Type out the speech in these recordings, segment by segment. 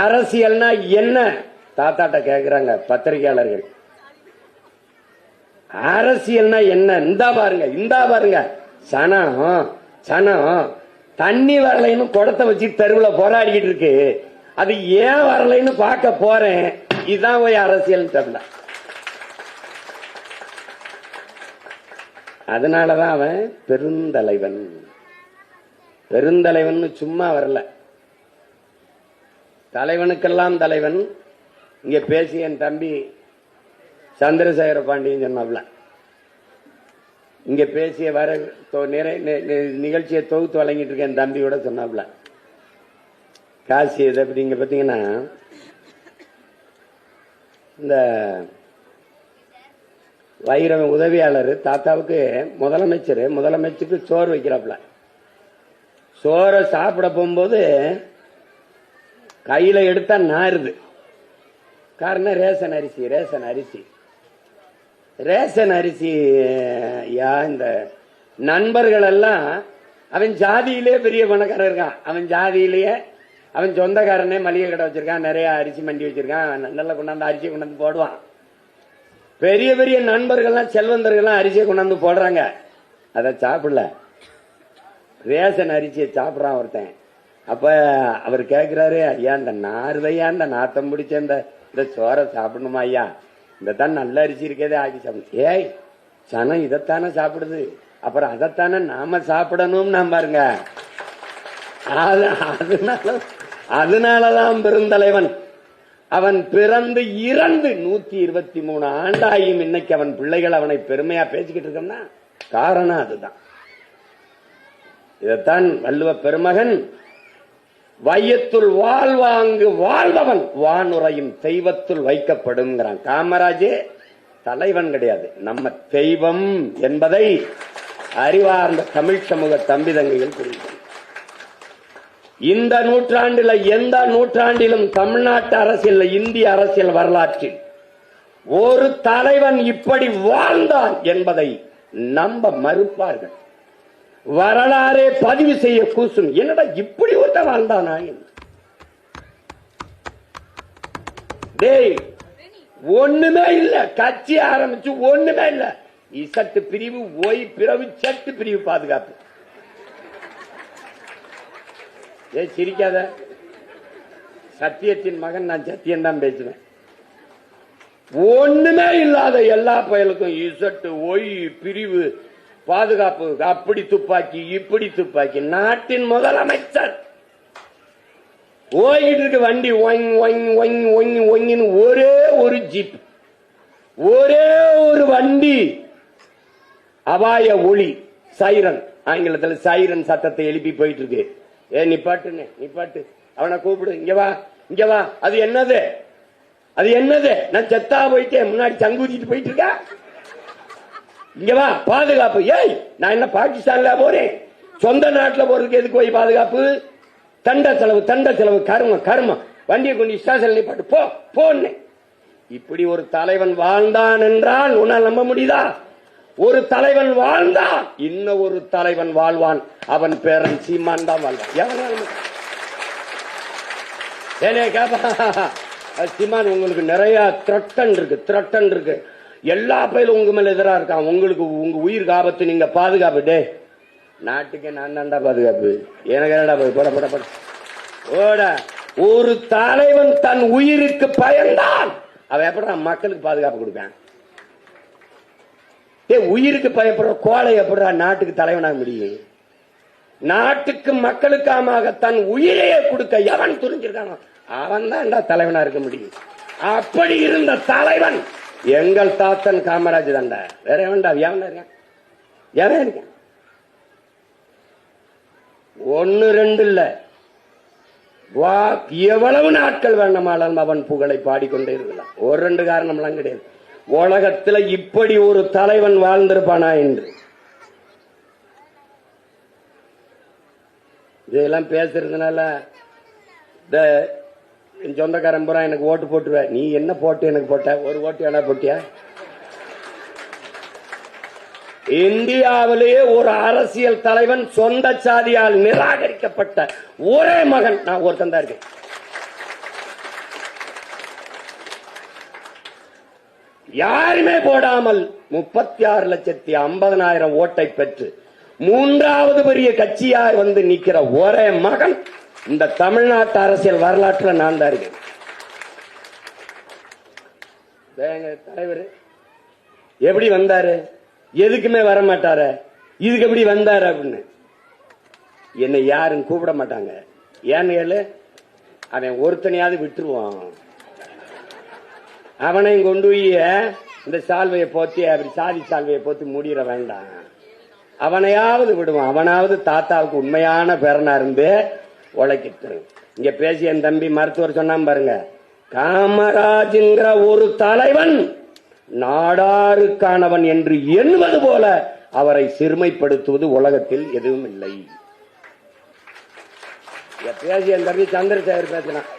அரசியல்னா என்ன தாத்தாட்ட கேக்குறாங்க பத்திரிகையாளர்கள். அரசியல்னா என்ன? இந்தா பாருங்க சனம் தண்ணி வரலைன்னு குடத்தை வச்சு தெருவில் போராடிக்கிட்டு இருக்கு. அது ஏன் வரலைன்னு பார்க்க போறேன். இதுதான் போய் அரசியல் தெரியல. அதனாலதான் அவன் பெருந்தலைவன். பெருந்தலைவன் சும்மா வரல, தலைவனுக்கெல்லாம் தலைவன். இங்க பேசிய என் தம்பி சந்திரசேகர பாண்டியன் சொன்னாப்ல, இங்க பேசிய வர நிகழ்ச்சியை தொகுத்து வழங்கிட்டு இருக்க என் தம்பி கூட சொன்னாப்ல, காசி இது அப்படிங்க பாத்தீங்கன்னா இந்த வைரவ உதவியாளர் தாத்தாவுக்கு முதலமைச்சருக்கு சோறு வைக்கிறாப்ல. சோறை சாப்பிட போகும்போது கையில எடுத்தா நாருது. காரணம் ரேஷன் அரிசி. இந்த நண்பர்கள் எல்லாம் அவன் ஜாதியிலே பெரிய பணக்காரன் இருக்கான். அவன் ஜாதியிலேயே அவன் சொந்தக்காரனே மளிகை கடை வச்சிருக்கான், நிறைய அரிசி மண்டி வச்சிருக்கான், நல்ல கொண்டாந்து அரிசி கொண்டாந்து போடுவான். பெரிய பெரிய நண்பர்கள்லாம் செல்வந்தர்கள்லாம் அரிசியை கொண்டாந்து போடுறாங்க. அதை சாப்பிடல, ரேஷன் அரிசியை சாப்பிடறான் ஒருத்தன். அப்ப அவர் கேட்கிறாரு, ஐயா இந்த நார்வையா இந்த நாத்தம் பிடிச்ச இந்த சோறை சாப்பிடணுமா ஐயா? இந்த தான் நல்ல அரிசி இருக்கதே ஆக்கி சாப்பிடணும். ஏய் சனம் இதைத்தானே சாப்பிடுது, அப்புறம் அதைத்தானே நாம சாப்பிடணும். நான் பாருங்க, அதனாலதான் பெருந்தலைவன். அவன் பிறந்து இறந்து 123 ஆண்டாயும் இன்னைக்கு அவன் பிள்ளைகள் அவனை பெருமையா பேசிக்கிட்டு இருக்கோம்னா காரணம் அதுதான். இதைத்தான் வள்ளுவ பெருமகன் வையத்துள் வாழ்வாங்கு வாழ்பவன் வானுரையும் தெய்வத்துள் வைக்கப்படும். காமராஜே தலைவன் கிடையாது, நம்ம தெய்வம் என்பதை அறிவார்ந்த தமிழ் சமூக தம்பி தங்கைகள் புரியும். இந்த நூற்றாண்டில் எந்த நூற்றாண்டிலும் தமிழ்நாட்டு அரசியல், இந்திய அரசியல் வரலாற்றில் ஒரு தலைவன் இப்படி வாழ்ந்தான் என்பதை நம்ப மறுப்பார்கள். வரலாறே பதிவு செய்ய கூசும். என்னடா இப்படி ஒருத்த வாழ்ந்தானா? டேய் ஒண்ணுமே இல்ல, கட்சி ஆரம்பிச்சு ஒண்ணுமே இல்ல. இசட்டு பிரிவு, ஒய் பிரிவு, சட்டு பிரிவு பாதுகாப்பு. சிரிக்காத, சத்தியத்தின் மகன் நான் சத்தியம் தான் பேசுவேன். ஒண்ணுமே இல்லாத எல்லா பயலுக்கும் இசட்டு, ஒய் பிரிவு, பாதுகாப்பு, அப்படி துப்பாக்கி இப்படி துப்பாக்கி. நாட்டின் முதலமைச்சர் ஓய்கிட்டு இருக்கு வண்டி, ஒரே ஒரு ஜீப், ஒரே ஒரு வண்டி, அபாய ஒளி, சைரன், ஆங்கிலத்தில் சைரன் சத்தத்தை எழுப்பி போயிட்டு இருக்கு. நிப்பாட்டு, அவனை கூப்பிடு, இங்க வா. அது என்னது? நான் செத்தா போயிட்டேன், முன்னாடி சங்கூதிட்டு போயிட்டு இருக்க, இங்க வா, பாதுகாப்பு. ஏய் நான் என்ன பாகிஸ்தான்ல போறேன்? சொந்த நாட்டில் போறதுக்கு எதுக்கு போய் பாதுகாப்பு? தண்ட செலவு, கர்மம். வண்டியை கொண்டு ஸ்டேஷன் நிப்பாட்டு, போன்னு. இப்படி ஒரு தலைவன் வாழ்ந்தான் என்றால் உன்னால் நம்ப முடியுதா? ஒரு தலைவன் வாழ்ந்தான், இன்னும் ஒரு தலைவன் வாழ்வான். அவன் பேரன் சீமான் தான் வாழ்வான். சீமான் உங்களுக்கு நிறைய த்ரெட்டன் இருக்கு, எல்லா பயிலும் உங்க மேல எதிராக இருக்கான். உங்களுக்கு உங்க உயிருக்கு ஆபத்து, நீங்க பாதுகாப்பு. டே நாட்டுக்கு நான் தான்டா பாதுகாப்பு, எனக்கு என்னடா ஓட. ஒரு தலைவன் தன் உயிருக்கு பயந்தான், அவன் எப்படி மக்களுக்கு பாதுகாப்பு கொடுப்பான்? உயிருக்கு பயப்படுற கோழை எப்படா நாட்டுக்கு தலைவனாக முடியும்? நாட்டுக்கு மக்களுக்காக தன் உயிரையே கொடுக்க எவன் துணிஞ்சிருக்கானோ அவன் தான் தலைவனா இருக்க முடியும். அப்படி இருந்த தலைவன் எங்கள் தாத்தன் காமராஜ் தாண்டா, வேற எவன்டா? எவன் இருக்கான்? 1 2 இல்ல, எவ்வளவு நாட்கள் வேணுமாலும் அவன் புகழை பாடிக்கொண்டே இருக்கலாம். 1 2 காரணம்லாம் கிடையாது. உலகத்தில் இப்படி ஒரு தலைவன் வாழ்ந்திருப்பானா என்று இதெல்லாம் பேசுறதுனால என் சொந்தக்காரன் பூரா எனக்கு ஓட்டு போட்டுருவ. நீ என்ன போட்டு எனக்கு போட்ட? ஒரு ஓட்டு என்ன போட்டியா? இந்தியாவிலேயே ஒரு அரசியல் தலைவன் சொந்த சாதியால் நிராகரிக்கப்பட்ட ஒரே மகன் நான் ஒருத்தன் தான் இருக்கேன். யாருமே போடாமல் 36,50,000 ஓட்டை பெற்று 3வது பெரிய கட்சியாய் வந்து நிக்கிற ஒரே மகன் இந்த தமிழ்நாட்டு அரசியல் வரலாற்றில் நான் தான் இருக்கேன். தலைவர் எப்படி வந்தாரு? எதுக்குமே வர மாட்டாரு. இதுக்கு எப்படி வந்தாரு அப்படின்னு என்னை யாரும் கூப்பிட மாட்டாங்க. ஏன்னு கேளு, அவன் ஒருத்தனையாவது விட்டுருவான். அவனையும் கொண்டு போய் இந்த சால்வையை போத்தி அப்படி சாதி சால்வையை போத்தி மூடிட வேண்டாம். அவனையாவது விடுவான். அவனாவது தாத்தாவுக்கு உண்மையான பேரனா இருந்து உழைக்கிட்டு. இங்க பேசிய என் தம்பி மருத்துவர் சொன்னான் பாருங்க, காமராஜ்ங்கிற ஒரு தலைவன் நாடாருக்கானவன் என்று எண்ணுவது போல அவரை சிறுமைப்படுத்துவது உலகத்தில் எதுவும் இல்லை. பேசிய என் தம்பி சந்திரசேகர் பேசினான்.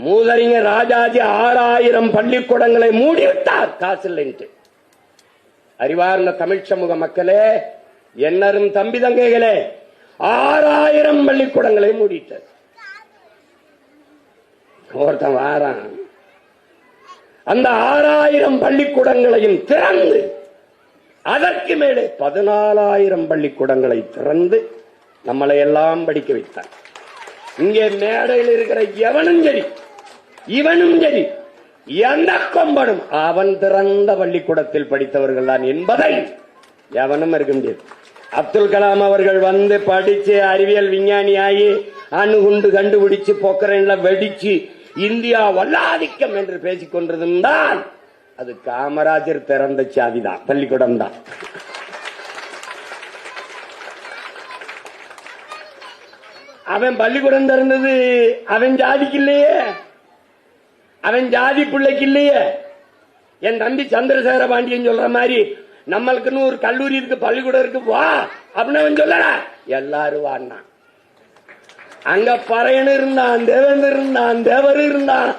மூதறிஞர் ராஜாஜி 6000 பள்ளிக்கூடங்களை மூடிவிட்டார் காசு இல்லைன்ட்டு. அறிவார்ந்த தமிழ் சமூக மக்களே, என்னரும் தம்பி தங்கைகளே, 6000 பள்ளிக்கூடங்களை மூடிட்டார். ஒருத்தன் வாரான், அந்த 6000 பள்ளிக்கூடங்களையும் திறந்து அதற்கு மேலே 14,000 பள்ளிக்கூடங்களை திறந்து நம்மளை எல்லாம் படிக்க வைத்தார். இங்கே மேடையில் இருக்கிற எவனும் சரி, இவனும் சரி, எந்த கொம்பனும் அவன் திறந்த பள்ளிக்கூடத்தில் படித்தவர்கள் தான் என்பதை எவனும் இருக்க முடியாது. அப்துல் கலாம் அவர்கள் வந்து படிச்சு அறிவியல் விஞ்ஞானியாகி அணுகுண்டு கண்டுபிடிச்சு பொக்கரன்ல வெடிச்சு இந்தியா வல்லாதிக்கம் என்று பேசிக் கொண்டிருந்தால் அது காமராஜர் திறந்த சாதிதான், பள்ளிக்கூடம் தான். அவன் பள்ளிக்கூடம் திறந்தது அவன் ஜாதிக்கு இல்லையே, அவன் ஜாதி பிள்ளைக்கு இல்லையே. என் தம்பி சந்திரசேகர பாண்டியன் சொல்ற மாதிரி நம்மளுக்குன்னு ஒரு கல்லூரி இருக்கு, பள்ளிக்கூடம் இருக்கு, வா அப்படின்னு அவன் சொல்லல. எல்லாரும் வான்னா. அங்க பறையன் இருந்தான், தேவேந்தர் இருந்தான், தேவர் இருந்தான்,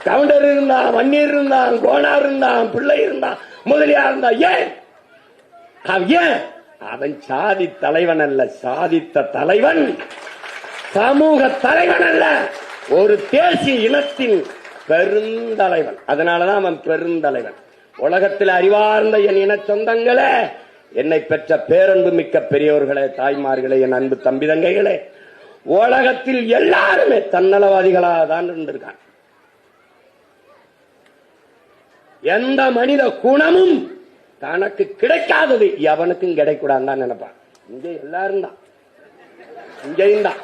கவுண்டர் இருந்தான், வன்னியர் இருந்தான், கோனார் இருந்தான், பிள்ளை இருந்தான், முதலியார் இருந்தான். ஏன் அவன் சாதி தலைவன் அல்ல, சாதித்த தலைவன். சமூக தலைவன் அல்ல, ஒரு தேசிய இனத்தின் பெருந்தலைவன். அதனாலதான் அவன் பெருந்தலைவன். உலகத்தில் அறிவார்ந்த என் இன சொந்தங்களே, என்னை பெற்ற பேரன்பு மிக்க பெரியோர்களே, தாய்மார்களே, என் அன்பு தம்பி தங்கைகளே, உலகத்தில் எல்லாருமே தன்னலவாதிகளாக தான் இருந்திருக்காங்க. எந்த மனித குணமும் தனக்கு கிடைக்காதது எவனுக்கும் கிடைக்கூடாது தான் நினைப்பான். இங்கே எல்லாரும் தான், இங்கேயும் தான்.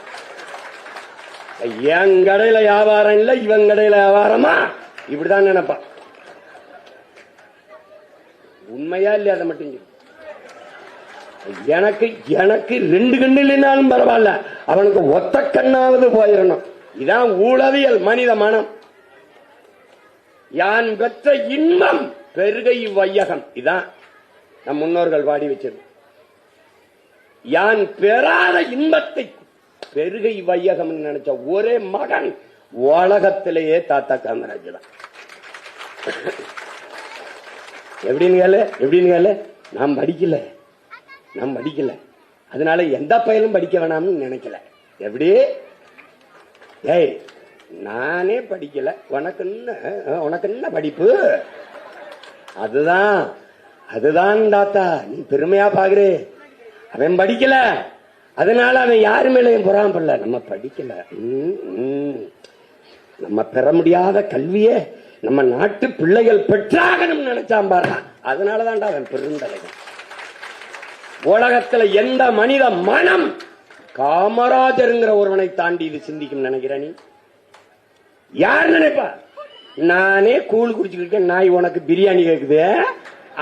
என் கடையில வியாபாரம் இல்ல, இவன் கடையில வியாபாரமா, இப்படிதான் நினைப்பான். உண்மையா இல்லையா? அதை மட்டும் எனக்கு எனக்கு 2 கண்ணு இல்லைனாலும் பரவாயில்ல, அவனுக்கு ஒத்த கண்ணாவது போயிடணும். இதான் ஊழவியல் மனித மனம். யான் பெற்ற இன்பம் பெருகை வையகம். இதான் நம் முன்னோர்கள் பாடி வச்சது. யான் பெறாத இன்பத்தை பெருகை வையகம் நினைச்ச ஒரே மகன் உலகத்திலேயே தாத்தா காமராஜ் தான். எப்படின்னு கேளு, நாம் படிக்கல, அதனால எந்த பையனும் படிக்க வேணாம்னு நினைக்கல. எப்படி? ஏய், நானே படிக்கல, உனக்கு என்ன படிப்பு? அதுதான் தாத்தா நீ பெருமையா பாக்குறே. அவன் படிக்கல, அதனால அவன் யாரு மேலையும் பொறாமப்படல. நம்ம படிக்கல, நம்ம பெற முடியாத கல்வியே நம்ம நாட்டு பிள்ளைகள் பெற்றாகணும் நினைச்சான் பாரு. அதனாலதான்டா அவன் பெருந்தலைவன். உலகத்துல எந்த மனித மனம் காமராஜருங்கிற ஒருவனை தாண்டி இது சிந்திக்கும் நினைக்கிற? நீ யார் நினைப்பா? நானே கூழ் குடிச்சுக்கிட்டு நாய் உனக்கு பிரியாணி கேக்குது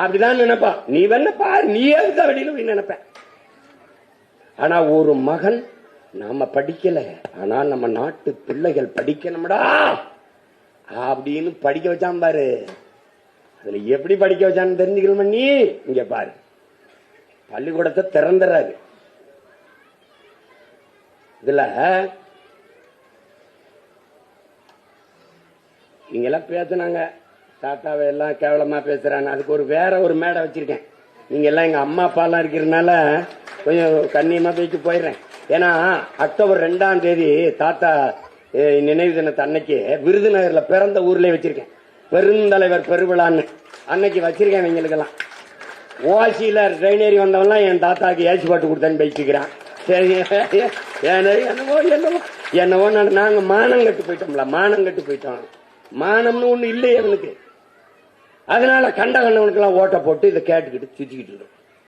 அப்படிதான் நினைப்பா. நீ வேணா பாரு, நீ எதுக்க வெளியில நினைப்ப. ஆனா ஒரு மகன், நாம படிக்கல, ஆனா நம்ம நாட்டு பிள்ளைகள் படிக்கணும்டா அப்படின்னு படிக்க வச்சான் பாரு. அதுல எப்படி படிக்க வச்சான்னு தெரிஞ்சுக்கணும். நீ இங்க பாரு, பள்ளிக்கூடத்தை திறந்துறாரு. இதுல நீங்க எல்லாம் பேசுனாங்க, தாத்தாவை எல்லாம் கேவலமா பேசுறாங்க. அதுக்கு வேற ஒரு மேடை வச்சிருக்கேன். நீங்க எல்லாம் எங்க அம்மா அப்பா எல்லாம் இருக்கிறதுனால கொஞ்சம் கண்ணியமா பேச்சு போயிடுறேன். ஏன்னா அக்டோபர் 2ஆம் தேதி தாத்தா நினைவு தினத்தை அன்னைக்கு விருதுநகர்ல பிறந்த ஊர்லயே வச்சிருக்கேன். பெருந்தலைவர் பெருவிழான்னு அன்னைக்கு வச்சிருக்கேன். இவங்களுக்கெல்லாம் ஓசியில ட்ரெயினேறி வந்தவன்லாம் என் தாத்தாக்கு ஏசி பாட்டு கொடுத்தேன்னு பேசிக்கிறான். சரி, என்னவோ என்னவோ என்னவோ நாங்க மானம் கட்டு போயிட்டோம்ல, மானம் கட்டு போயிட்டோம். மானம்னு ஒண்ணு இல்லையே அவனுக்கு. அதனால கண்ட கண்டவனுக்கு எல்லாம் ஓட்ட போட்டு இதை கேட்டுக்கிட்டு சுத்திக்கிட்டு இருக்கோம்.